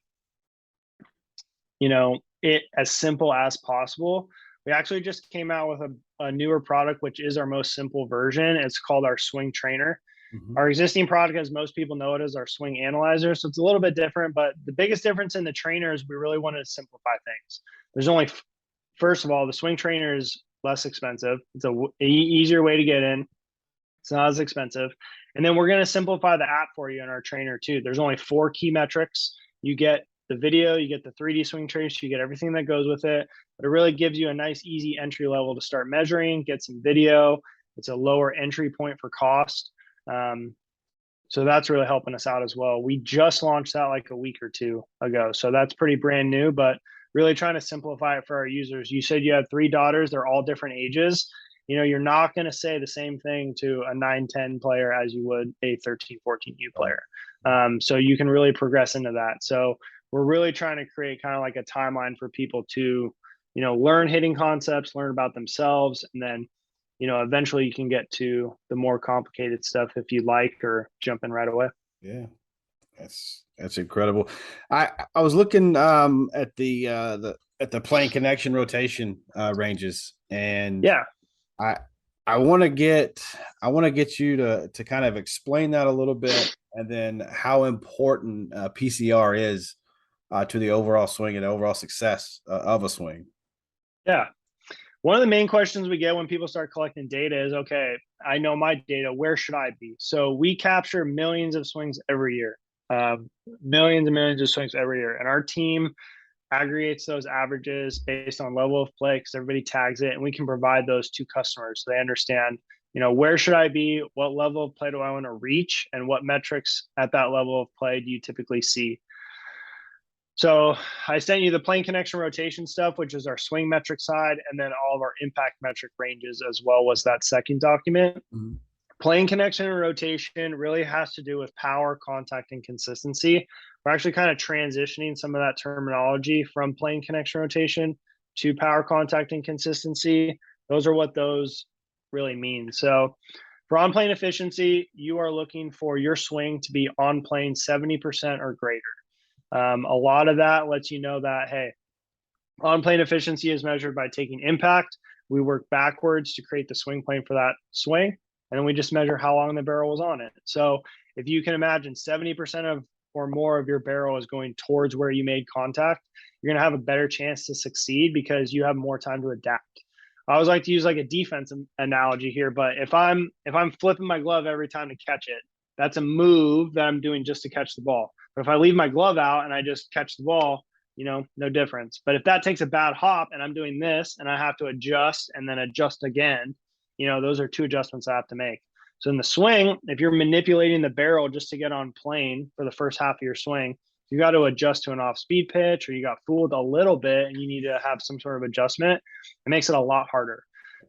it as simple as possible. We actually just came out with a newer product, which is our most simple version. It's called our Swing Trainer. Mm-hmm. Our existing product, as most people know it, is our Swing Analyzer. So it's a little bit different, but the biggest difference in the trainer is we really wanted to simplify things. There's only, first of all, the Swing Trainer is less expensive. It's a easier way to get in. It's not as expensive. And then we're going to simplify the app for you in our trainer too. There's only 4 key metrics. You get the video, you get the 3D swing trace, you get everything that goes with it. But it really gives you a nice, easy entry level to start measuring, get some video. It's a lower entry point for cost. So that's really helping us out as well. We just launched that like a week or 2 ago. So that's pretty brand new, but really trying to simplify it for our users. You said you have 3 daughters. They're all different ages. You're not going to say the same thing to a 9-10 player as you would a 13-14U player. So you can really progress into that. So we're really trying to create kind of like a timeline for people to, learn hitting concepts, learn about themselves, and then, eventually you can get to the more complicated stuff if you like, or jump in right away. Yeah, that's incredible. I was looking at the plane connection rotation ranges, and yeah. I want to get you to kind of explain that a little bit, and then how important PCR is to the overall swing and overall success of a swing. Yeah. One of the main questions we get when people start collecting data is, okay, I know my data, where should I be? So we capture millions of swings every year, millions and millions of swings every year. And our team aggregates those averages based on level of play, because everybody tags it, and we can provide those to customers so they understand where should I be? What level of play do I want to reach? And what metrics at that level of play do you typically see? So I sent you the plane connection rotation stuff, which is our swing metric side, and then all of our impact metric ranges as well was that second document. Mm-hmm. Plane connection and rotation really has to do with power, contact, and consistency. We're actually kind of transitioning some of that terminology from plane connection rotation to power, contact, and consistency. Those are what those really mean. So for on-plane efficiency, you are looking for your swing to be on plane 70% or greater. A lot of that lets you know that, hey, on-plane efficiency is measured by taking impact. We work backwards to create the swing plane for that swing, and then we just measure how long the barrel was on it. So if you can imagine 70% of or more of your barrel is going towards where you made contact, you're going to have a better chance to succeed because you have more time to adapt. I always like to use like a defense analogy here, but if I'm flipping my glove every time to catch it, that's a move that I'm doing just to catch the ball. But if I leave my glove out and I just catch the ball, no difference. But if that takes a bad hop and I'm doing this and I have to adjust and then adjust again, those are two adjustments I have to make. So in the swing, if you're manipulating the barrel just to get on plane for the first half of your swing, you got to adjust to an off-speed pitch or you got fooled a little bit and you need to have some sort of adjustment. It makes it a lot harder.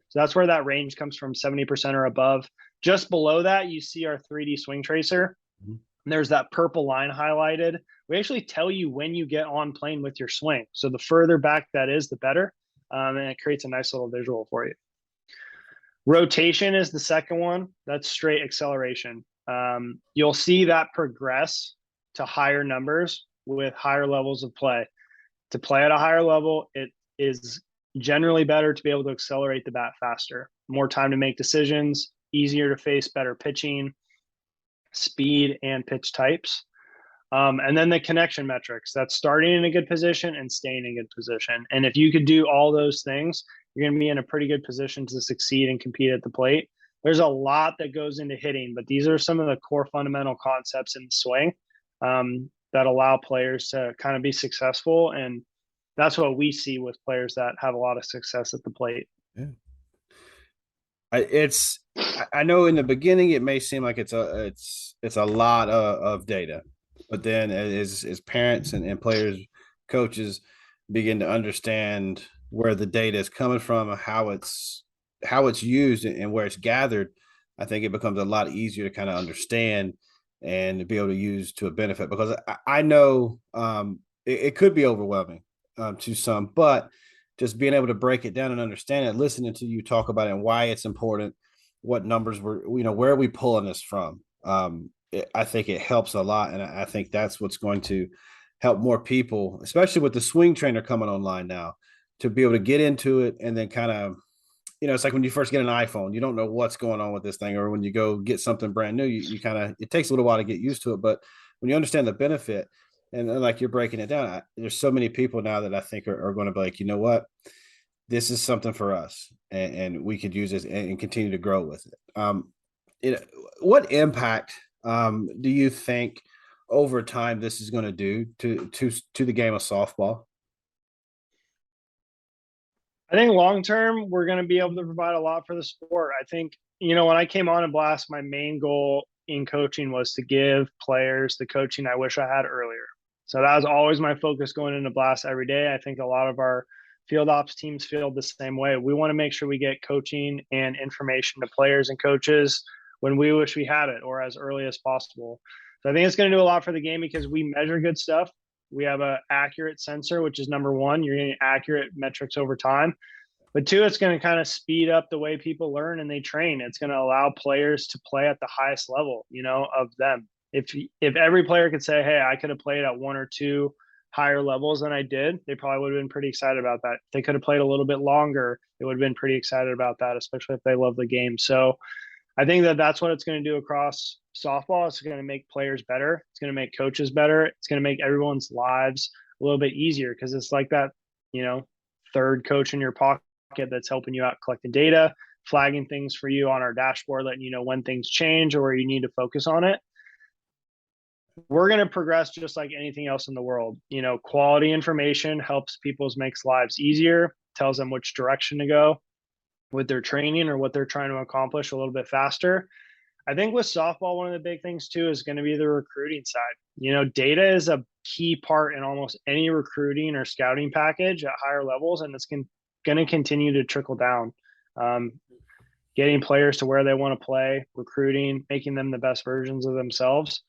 So that's where that range comes from, 70% or above. Just below that, you see our 3D swing tracer. Mm-hmm. There's that purple line highlighted. We actually tell you when you get on plane with your swing. So the further back that is, the better. And it creates a nice little visual for you. Rotation is the second one. That's straight acceleration. You'll see that progress to higher numbers with higher levels of play. To play at a higher level, it is generally better to be able to accelerate the bat faster. More time to make decisions, easier to face better pitching, speed, and pitch types. And then the connection metrics, that's starting in a good position and staying in a good position. And if you could do all those things, you're going to be in a pretty good position to succeed and compete at the plate. There's a lot that goes into hitting, but these are some of the core fundamental concepts in the swing that allow players to kind of be successful. And that's what we see with players that have a lot of success at the plate. Yeah. I know in the beginning it may seem like it's a lot of data, but then as parents and players, coaches begin to understand where the data is coming from, how it's used and where it's gathered, I think it becomes a lot easier to kind of understand and to be able to use to a benefit. Because I know it could be overwhelming to some, but just being able to break it down and understand it, listening to you talk about it and why it's important, what numbers where are we pulling this from? I think it helps a lot. And I think that's what's going to help more people, especially with the swing trainer coming online now, to be able to get into it. And then kind of, it's like when you first get an iPhone, you don't know what's going on with this thing. Or when you go get something brand new, you kind of, it takes a little while to get used to it. But when you understand the benefit, and like you're breaking it down, there's so many people now that I think are going to be like, you know what, this is something for us, and we could use this and continue to grow with it. What impact do you think over time this is going to do to the game of softball? I think long term, we're going to be able to provide a lot for the sport. I think, when I came on in Blast, my main goal in coaching was to give players the coaching I wish I had earlier. So that was always my focus going into Blast every day. I think a lot of our field ops teams feel the same way. We want to make sure we get coaching and information to players and coaches when we wish we had it or as early as possible. So I think it's going to do a lot for the game because we measure good stuff. We have an accurate sensor, which is number one. You're getting accurate metrics over time. But two, it's going to kind of speed up the way people learn and they train. It's going to allow players to play at the highest level, of them. If every player could say, hey, I could have played at one or two higher levels than I did, they probably would have been pretty excited about that. If they could have played a little bit longer, they would have been pretty excited about that, especially if they love the game. So I think that's what it's going to do across softball. It's going to make players better. It's going to make coaches better. It's going to make everyone's lives a little bit easier because it's like that, third coach in your pocket that's helping you out collecting data, flagging things for you on our dashboard, letting you know when things change or where you need to focus on it. We're going to progress just like anything else in the world. Quality information helps people's makes lives easier, tells them which direction to go. with their training or what they're trying to accomplish a little bit faster. I think with softball, one of the big things too is going to be the recruiting side. Data is a key part in almost any recruiting or scouting package at higher levels, and it's going to continue to trickle down. Getting players to where they want to play, recruiting, making them the best versions of themselves.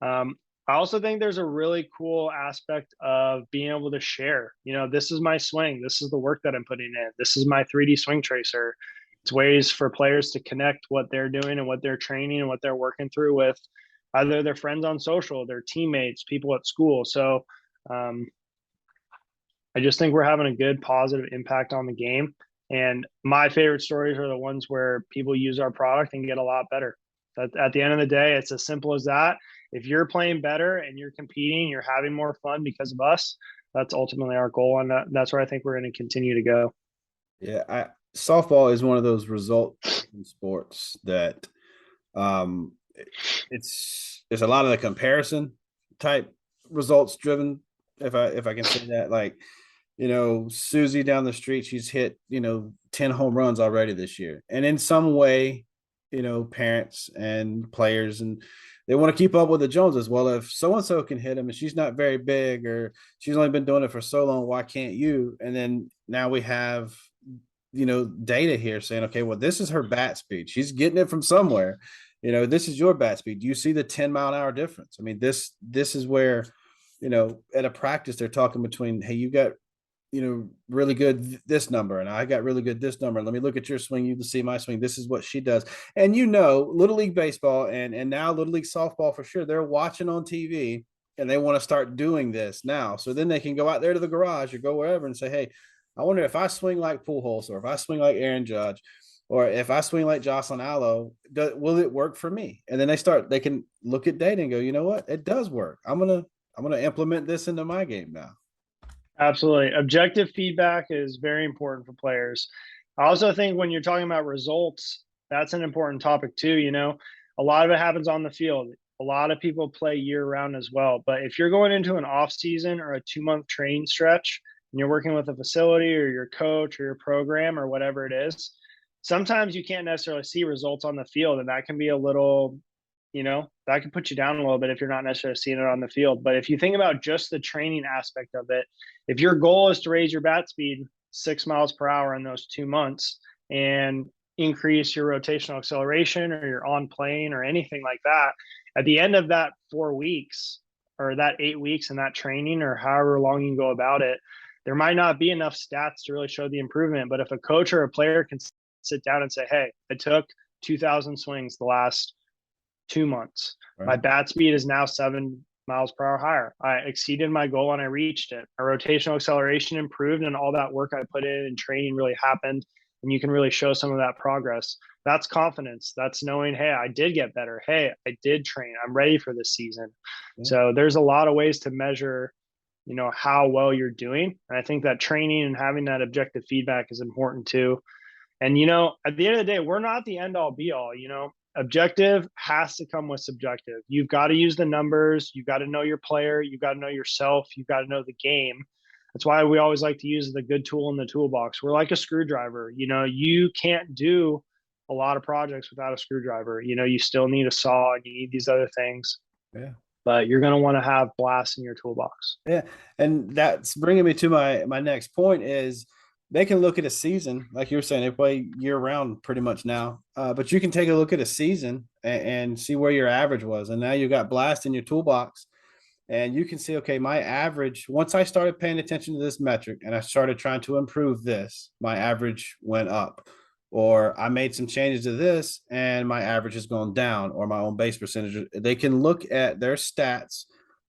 I also think there's a really cool aspect of being able to share. This is my swing. This is the work that I'm putting in. This is my 3D swing tracer. It's ways for players to connect what they're doing and what they're training and what they're working through with either their friends on social, their teammates, people at school. So I just think we're having a good positive impact on the game. And my favorite stories are the ones where people use our product and get a lot better. At the end of the day, it's as simple as that. If you're playing better and you're competing, you're having more fun because of us, that's ultimately our goal. And that's where I think we're going to continue to go. Yeah. Softball is one of those result sports that it's a lot of the comparison type results driven. If I can say that, like, Susie down the street, she's hit, 10 home runs already this year. And in some way, parents and players, and they want to keep up with the Joneses. Well, if so-and-so can hit them and she's not very big, or she's only been doing it for so long, why can't you? And then now we have, data here saying, okay, well, this is her bat speed. She's getting it from somewhere. This is your bat speed. Do you see the 10-mile-an-hour difference? I mean, this is where, at a practice, they're talking between, hey, you got, really good this number, and I got really good this number. Let me look at your swing. You can see my swing. This is what she does. And Little League baseball and now Little League softball for sure, they're watching on TV and they want to start doing this now. So then they can go out there to the garage or go wherever and say, hey, I wonder if I swing like Pujols, or if I swing like Aaron Judge, or if I swing like Jocelyn Allo, will it work for me? And then they can look at data and go, you know what? It does work. I'm going to implement this into my game now. Absolutely. Objective feedback is very important for players. I also think when you're talking about results, that's an important topic too. A lot of it happens on the field. A lot of people play year round as well. But if you're going into an off season or a 2-month training stretch and you're working with a facility or your coach or your program or whatever it is, sometimes you can't necessarily see results on the field. And that can be a little, that can put you down a little bit if you're not necessarily seeing it on the field. But if you think about just the training aspect of it, if your goal is to raise your bat speed 6 miles per hour in those 2 months and increase your rotational acceleration or your on plane or anything like that, at the end of that 4 weeks or that 8 weeks in that training or however long you can go about it, there might not be enough stats to really show the improvement. But if a coach or a player can sit down and say, hey, I took 2,000 swings the last 2 months. Right. My bat speed is now 7 miles per hour higher. I exceeded my goal and I reached it. My rotational acceleration improved and all that work I put in training really happened. And you can really show some of that progress. That's confidence. That's knowing, hey, I did get better. Hey, I did train. I'm ready for this season. Yeah. So there's a lot of ways to measure, how well you're doing. And I think that training and having that objective feedback is important too. And, at the end of the day, we're not the end all be all, Objective has to come with subjective. You've got to use the numbers. You've got to know your player. You've got to know yourself. You've got to know the game. That's why we always like to use the good tool in the toolbox. We're like a screwdriver. You can't do a lot of projects without a screwdriver. You still need a saw and you need these other things. Yeah. But you're going to want to have blasts in your toolbox. Yeah. And that's bringing me to my next point is, they can look at a season, like you were saying, they play year round pretty much now. But you can take a look at a season and see where your average was. And now you got blast in your toolbox and you can see, okay, my average, once I started paying attention to this metric and I started trying to improve this, my average went up. Or I made some changes to this and my average has gone down, or my own base percentage. They can look at their stats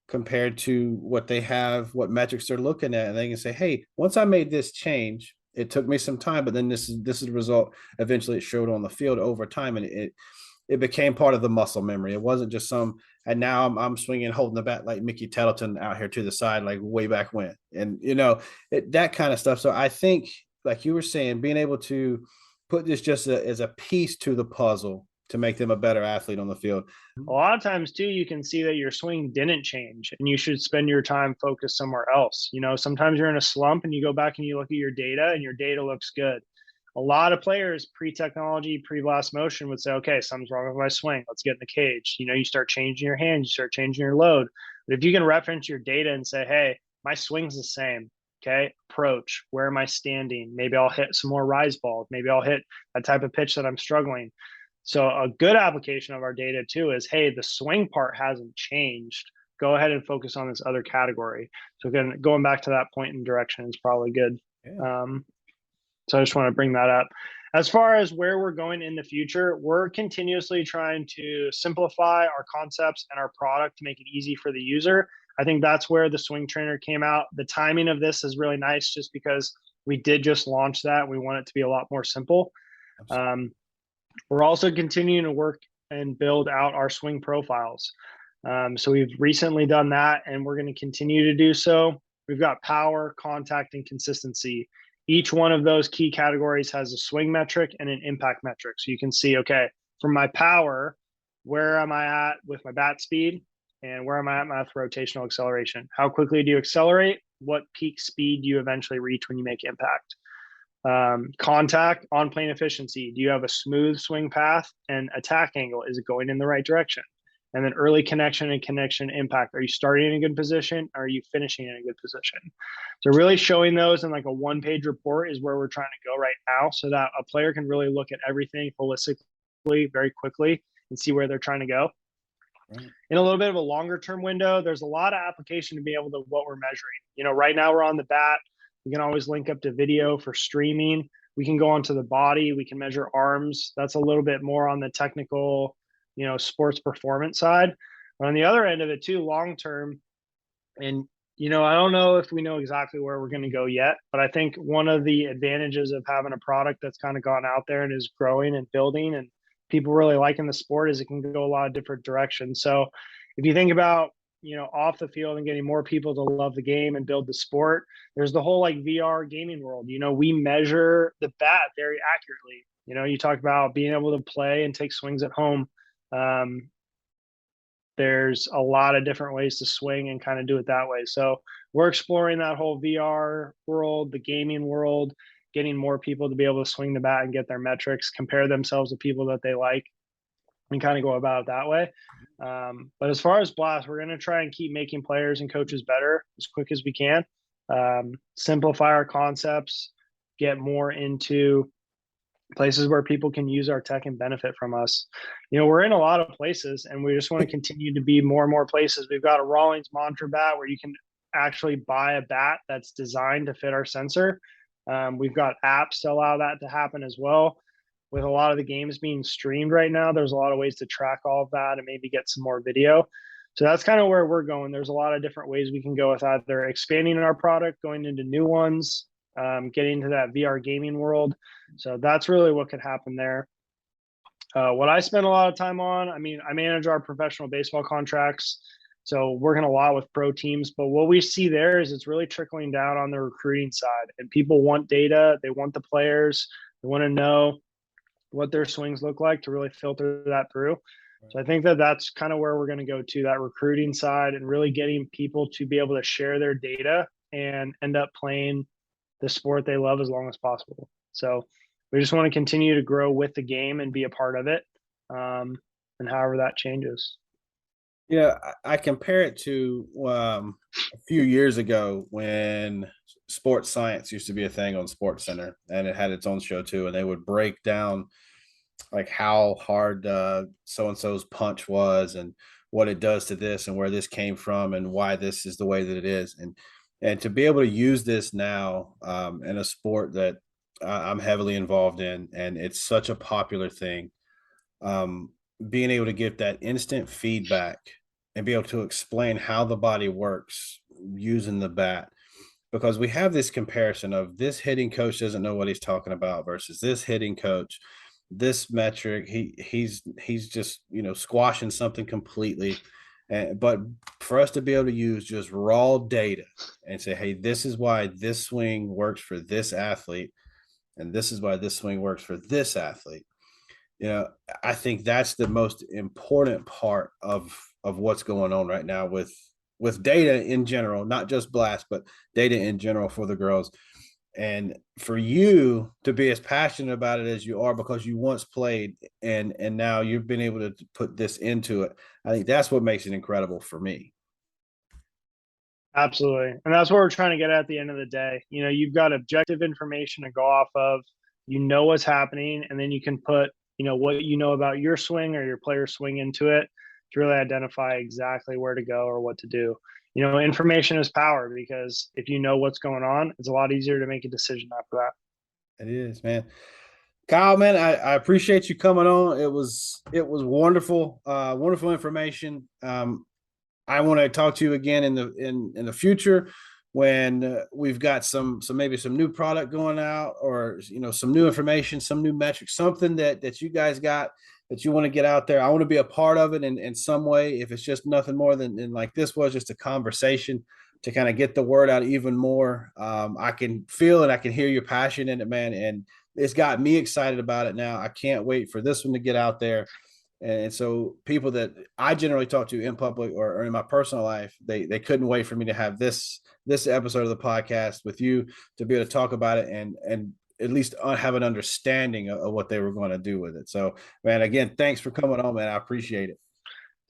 compared to what they have, what metrics they're looking at, and they can say, hey, once I made this change, it took me some time, but then this is the result. Eventually it showed on the field over time, and it became part of the muscle memory. It wasn't just and now I'm swinging, holding the bat like Mickey Tettleton out here to the side, like way back when. And, that kind of stuff. So I think, like you were saying, being able to put this just as a piece to the puzzle to make them a better athlete on the field. A lot of times too, you can see that your swing didn't change and you should spend your time focused somewhere else. Sometimes you're in a slump and you go back and you look at your data and your data looks good. a lot of players pre-technology, pre-blast motion would say, okay, something's wrong with my swing. Let's get in the cage. You start changing your hands, you start changing your load. But if you can reference your data and say, hey, my swing's the same. Okay. Approach. Where am I standing? Maybe I'll hit some more rise balls. Maybe I'll hit a type of pitch that I'm struggling. So a good application of our data too is, hey, the swing part hasn't changed. Go ahead and focus on this other category. So again, going back to that point in direction is probably good. Yeah. So I just want to bring that up. As far as where we're going in the future, we're continuously trying to simplify our concepts and our product to make it easy for the user. I think that's where the swing trainer came out. The timing of this is really nice just because we did just launch that. We want it to be a lot more simple. We're also continuing to work and build out our swing profiles. So we've recently done that, and we're going to continue to do so. We've got power, contact, and consistency. Each one of those key categories has a swing metric and an impact metric. So you can see, okay, from my power, where am I at with my bat speed, and where am I at with rotational acceleration? How quickly do you accelerate? What peak speed do you eventually reach when you make impact? Contact, on plane efficiency. Do you have a smooth swing path and attack angle? Is it going in the right direction? And then early connection and connection impact. Are you starting in a good position? Or are you finishing in a good position? So really showing those in like a one-page report is where we're trying to go right now, so that a player can really look at everything holistically, very quickly, and see where they're trying to go. Right. In a little bit of a longer term window, there's a lot of application to be able to what we're measuring. Right now we're on the bat. We can always link up to video for streaming. We can go onto the body. We can measure arms. That's a little bit more on the technical, sports performance side. But on the other end of it too, long term, and I don't know if we know exactly where we're going to go yet, but I think one of the advantages of having a product that's kind of gone out there and is growing and building and people really liking the sport is it can go a lot of different directions. So if you think about, off the field and getting more people to love the game and build the sport, there's the whole like VR gaming world. We measure the bat very accurately. You talk about being able to play and take swings at home. There's a lot of different ways to swing and kind of do it that way. So we're exploring that whole VR world, the gaming world, getting more people to be able to swing the bat and get their metrics, compare themselves to people that they like, and kind of go about it that way. But as far as Blast, we're going to try and keep making players and coaches better as quick as we can, simplify our concepts, get more into places where people can use our tech and benefit from us. We're in a lot of places, and we just want to continue to be more and more places. We've got a Rawlings Mantra bat where you can actually buy a bat that's designed to fit our sensor. We've got apps to allow that to happen as well. With a lot of the games being streamed right now, there's a lot of ways to track all of that and maybe get some more video. So that's kind of where we're going. There's a lot of different ways we can go with either expanding our product, going into new ones, getting into that VR gaming world. So that's really what could happen there. What I spend a lot of time on, I manage our professional baseball contracts. So working a lot with pro teams, but what we see there is it's really trickling down on the recruiting side, and people want data. They want the players. They want to know what their swings look like to really filter that through. So I think that's kind of where we're going to go to, that recruiting side, and really getting people to be able to share their data and end up playing the sport they love as long as possible. So we just want to continue to grow with the game and be a part of it. And however that changes. Yeah, I compare it to a few years ago when sports science used to be a thing on Sports Center, and it had its own show too, and they would break down like how hard so-and-so's punch was and what it does to this and where this came from and why this is the way that it is. And to be able to use this now in a sport that I'm heavily involved in, and it's such a popular thing, being able to give that instant feedback and be able to explain how the body works using the bat, because we have this comparison of this hitting coach doesn't know what he's talking about versus this hitting coach, this metric, he's just, squashing something completely. But for us to be able to use just raw data and say, hey, this is why this swing works for this athlete, and this is why this swing works for this athlete. I think that's the most important part of what's going on right now with data in general, not just Blast, but data in general for the girls. And for you to be as passionate about it as you are because you once played and now you've been able to put this into it, I think that's what makes it incredible for me. Absolutely. And that's what we're trying to get at the end of the day. You know, you've got objective information to go off of, you know what's happening, and then you can put, you know, what you know about your swing or your player's swing into it to really identify exactly where to go or what to do. You know, information is power, because if you know what's going on, it's a lot easier to make a decision after that. It is, man. Kyle, man, I appreciate you coming on. It was wonderful, wonderful information. I want to talk to you again in the future when we've got some maybe some new product going out, or you know, some new information, some new metrics, something that you guys got that you want to get out there. I want to be a part of it in some way, if it's just nothing more than like this was just a conversation to kind of get the word out even more. I can feel and I can hear your passion in it, man, and it's got me excited about it now. I can't wait for this one to get out there. And so people that I generally talk to in public or in my personal life, they couldn't wait for me to have this episode of the podcast with you to be able to talk about it and at least have an understanding of what they were going to do with it. So, man, again, thanks for coming on, man. I appreciate it.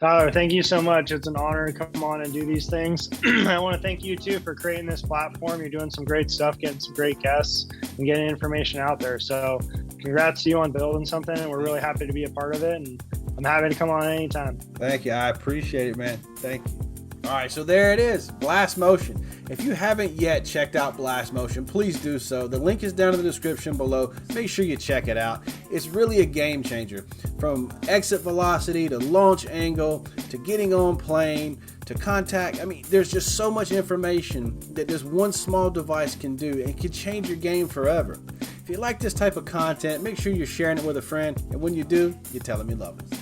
Tyler, thank you so much. It's an honor to come on and do these things. I want to thank you too for creating this platform. You're doing some great stuff, getting some great guests and getting information out there. So congrats to you on building something, and we're really happy to be a part of it. And I'm happy to come on anytime. Thank you. I appreciate it, man. Thank you. All right, so there it is, Blast Motion. If you haven't yet checked out Blast Motion, please do so. The link is down in the description below. Make sure you check it out. It's really a game changer. From exit velocity to launch angle to getting on plane to contact. I mean, there's just so much information that this one small device can do and can change your game forever. If you like this type of content, make sure you're sharing it with a friend. And when you do, you tell them you love it.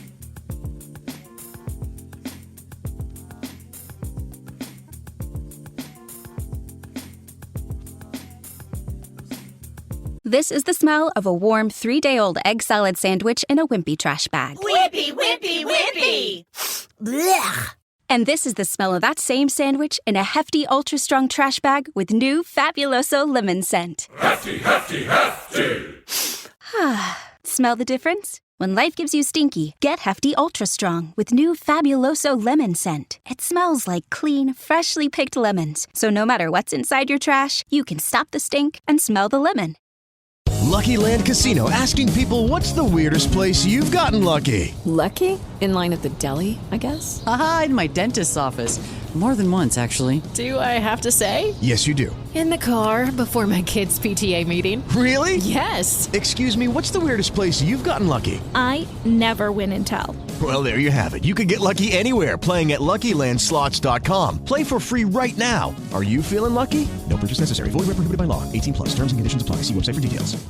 This is the smell of a warm 3-day-old egg salad sandwich in a wimpy trash bag. Wimpy, wimpy, wimpy! Blech. And this is the smell of that same sandwich in a hefty, ultra-strong trash bag with new Fabuloso lemon scent. Hefty, hefty, hefty! Smell the difference? When life gives you stinky, get Hefty Ultra Strong with new Fabuloso lemon scent. It smells like clean, freshly picked lemons. So no matter what's inside your trash, you can stop the stink and smell the lemon. Lucky Land Casino, asking people, what's the weirdest place you've gotten lucky? Lucky? In line at the deli, I guess? Aha, in my dentist's office. More than once, actually. Do I have to say? Yes, you do. In the car before my kids' PTA meeting. Really? Yes. Excuse me, what's the weirdest place you've gotten lucky? I never win and tell. Well, there you have it. You can get lucky anywhere, playing at LuckyLandSlots.com. Play for free right now. Are you feeling lucky? No purchase necessary. Void where prohibited by law. 18+. Terms and conditions apply. See website for details.